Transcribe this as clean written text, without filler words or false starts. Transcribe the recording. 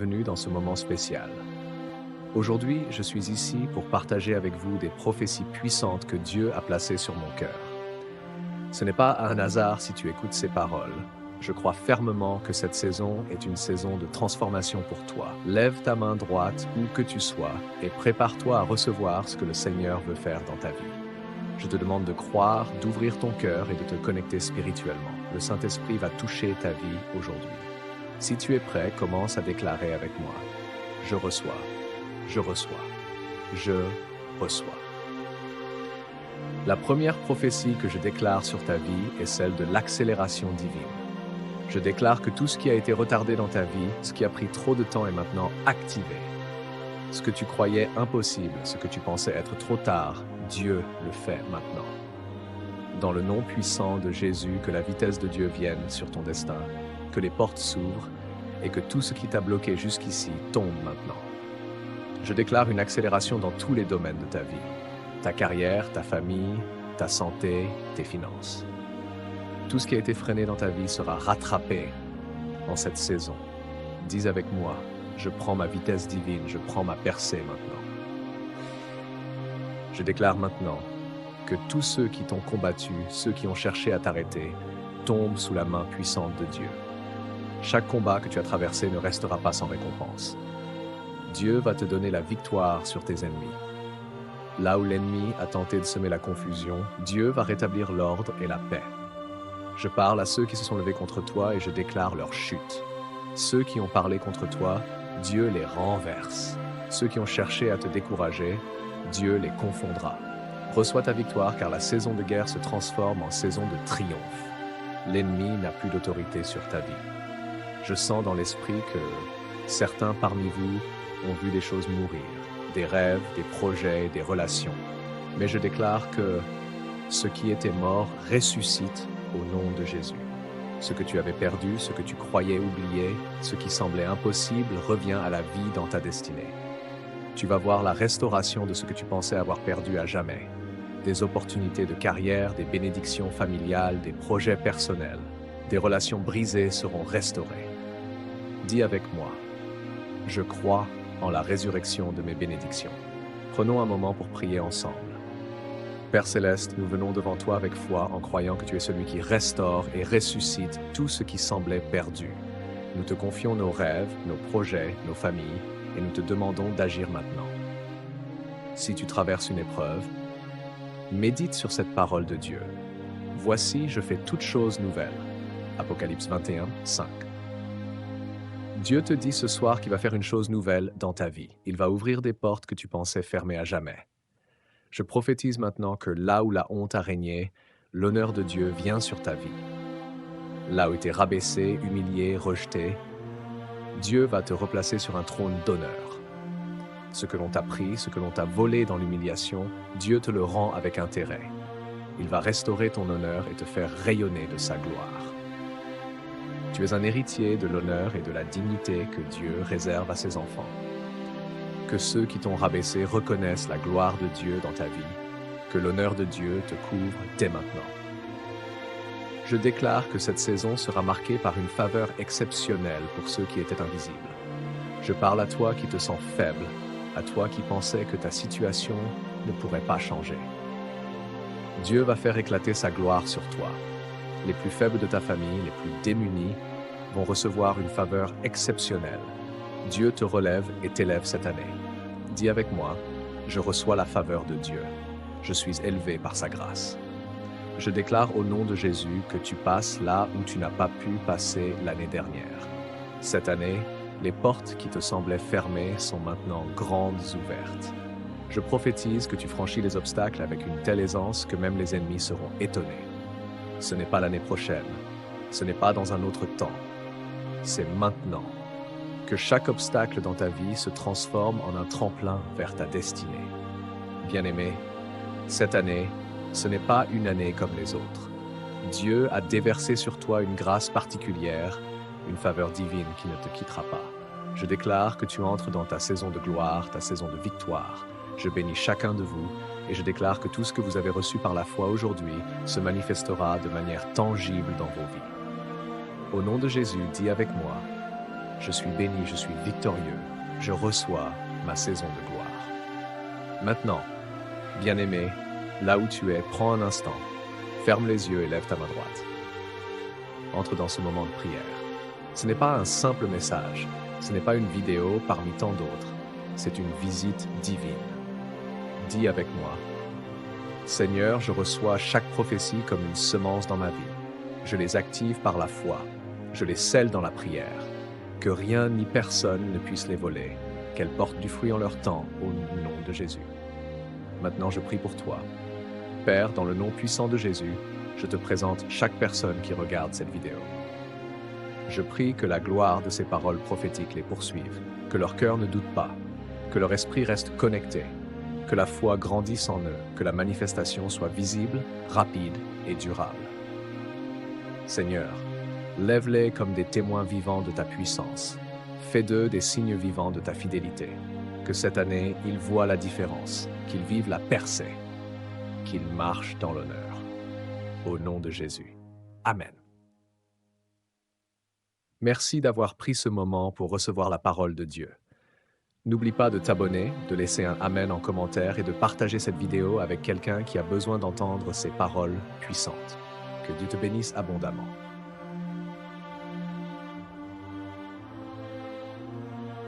bienvenue dans ce moment spécial. Aujourd'hui, je suis ici pour partager avec vous des prophéties puissantes que Dieu a placées sur mon cœur. Ce n'est pas un hasard si tu écoutes ces paroles. Je crois fermement que cette saison est une saison de transformation pour toi. Lève ta main droite où que tu sois et prépare-toi à recevoir ce que le Seigneur veut faire dans ta vie. Je te demande de croire, d'ouvrir ton cœur et de te connecter spirituellement. Le Saint-Esprit va toucher ta vie aujourd'hui. Si tu es prêt, commence à déclarer avec moi. Je reçois, je reçois, je reçois. La première prophétie que je déclare sur ta vie est celle de l'accélération divine. Je déclare que tout ce qui a été retardé dans ta vie, ce qui a pris trop de temps est maintenant activé. Ce que tu croyais impossible, ce que tu pensais être trop tard, Dieu le fait maintenant. Dans le nom puissant de Jésus, que la vitesse de Dieu vienne sur ton destin, que les portes s'ouvrent et que tout ce qui t'a bloqué jusqu'ici tombe maintenant. Je déclare une accélération dans tous les domaines de ta vie. Ta carrière, ta famille, ta santé, tes finances. Tout ce qui a été freiné dans ta vie sera rattrapé en cette saison. Dis avec moi, je prends ma vitesse divine, je prends ma percée maintenant. Je déclare maintenant que tous ceux qui t'ont combattu, ceux qui ont cherché à t'arrêter, tombent sous la main puissante de Dieu. Chaque combat que tu as traversé ne restera pas sans récompense. Dieu va te donner la victoire sur tes ennemis. Là où l'ennemi a tenté de semer la confusion, Dieu va rétablir l'ordre et la paix. Je parle à ceux qui se sont levés contre toi et je déclare leur chute. Ceux qui ont parlé contre toi, Dieu les renverse. Ceux qui ont cherché à te décourager, Dieu les confondra. Reçois ta victoire car la saison de guerre se transforme en saison de triomphe. L'ennemi n'a plus d'autorité sur ta vie. Je sens dans l'esprit que certains parmi vous ont vu des choses mourir, des rêves, des projets, des relations. Mais je déclare que ce qui était mort ressuscite au nom de Jésus. Ce que tu avais perdu, ce que tu croyais oublier, ce qui semblait impossible revient à la vie dans ta destinée. Tu vas voir la restauration de ce que tu pensais avoir perdu à jamais. Des opportunités de carrière, des bénédictions familiales, des projets personnels, des relations brisées seront restaurées. Dis avec moi, je crois en la résurrection de mes bénédictions. Prenons un moment pour prier ensemble. Père Céleste, nous venons devant toi avec foi en croyant que tu es celui qui restaure et ressuscite tout ce qui semblait perdu. Nous te confions nos rêves, nos projets, nos familles, et nous te demandons d'agir maintenant. Si tu traverses une épreuve, médite sur cette parole de Dieu. Voici, je fais toutes choses nouvelles. Apocalypse 21, 5. Dieu te dit ce soir qu'il va faire une chose nouvelle dans ta vie. Il va ouvrir des portes que tu pensais fermées à jamais. Je prophétise maintenant que là où la honte a régné, l'honneur de Dieu vient sur ta vie. Là où tu es rabaissé, humilié, rejeté, Dieu va te replacer sur un trône d'honneur. Ce que l'on t'a pris, ce que l'on t'a volé dans l'humiliation, Dieu te le rend avec intérêt. Il va restaurer ton honneur et te faire rayonner de sa gloire. Tu es un héritier de l'honneur et de la dignité que Dieu réserve à ses enfants. Que ceux qui t'ont rabaissé reconnaissent la gloire de Dieu dans ta vie, que l'honneur de Dieu te couvre dès maintenant. Je déclare que cette saison sera marquée par une faveur exceptionnelle pour ceux qui étaient invisibles. Je parle à toi qui te sens faible, à toi qui pensais que ta situation ne pourrait pas changer. Dieu va faire éclater sa gloire sur toi. Les plus faibles de ta famille, les plus démunis, vont recevoir une faveur exceptionnelle. Dieu te relève et t'élève cette année. Dis avec moi, je reçois la faveur de Dieu. Je suis élevé par sa grâce. Je déclare au nom de Jésus que tu passes là où tu n'as pas pu passer l'année dernière. Cette année, les portes qui te semblaient fermées sont maintenant grandes ouvertes. Je prophétise que tu franchis les obstacles avec une telle aisance que même les ennemis seront étonnés. Ce n'est pas l'année prochaine, ce n'est pas dans un autre temps, c'est maintenant. Que chaque obstacle dans ta vie se transforme en un tremplin vers ta destinée. Bien-aimé, cette année, ce n'est pas une année comme les autres. Dieu a déversé sur toi une grâce particulière, une faveur divine qui ne te quittera pas. Je déclare que tu entres dans ta saison de gloire, ta saison de victoire. Je bénis chacun de vous et je déclare que tout ce que vous avez reçu par la foi aujourd'hui se manifestera de manière tangible dans vos vies. Au nom de Jésus, dis avec moi, Je suis béni, je suis victorieux. Je reçois ma saison de gloire. Maintenant, bien-aimé, là où tu es, prends un instant, ferme les yeux et lève ta main droite. Entre dans ce moment de prière. Ce n'est pas un simple message, ce n'est pas une vidéo parmi tant d'autres, c'est une visite divine. Dis avec moi, Seigneur, je reçois chaque prophétie comme une semence dans ma vie. Je les active par la foi, je les scelle dans la prière. Que rien ni personne ne puisse les voler, qu'elles portent du fruit en leur temps, au nom de Jésus. Maintenant, je prie pour toi. Père, dans le nom puissant de Jésus, je te présente chaque personne qui regarde cette vidéo. Je prie que la gloire de ces paroles prophétiques les poursuive, que leur cœur ne doute pas, que leur esprit reste connecté, que la foi grandisse en eux, que la manifestation soit visible, rapide et durable. Seigneur, lève-les comme des témoins vivants de ta puissance. Fais d'eux des signes vivants de ta fidélité. Que cette année, ils voient la différence, qu'ils vivent la percée, qu'ils marchent dans l'honneur. Au nom de Jésus. Amen. Merci d'avoir pris ce moment pour recevoir la parole de Dieu. N'oublie pas de t'abonner, de laisser un Amen en commentaire et de partager cette vidéo avec quelqu'un qui a besoin d'entendre ces paroles puissantes. Que Dieu te bénisse abondamment.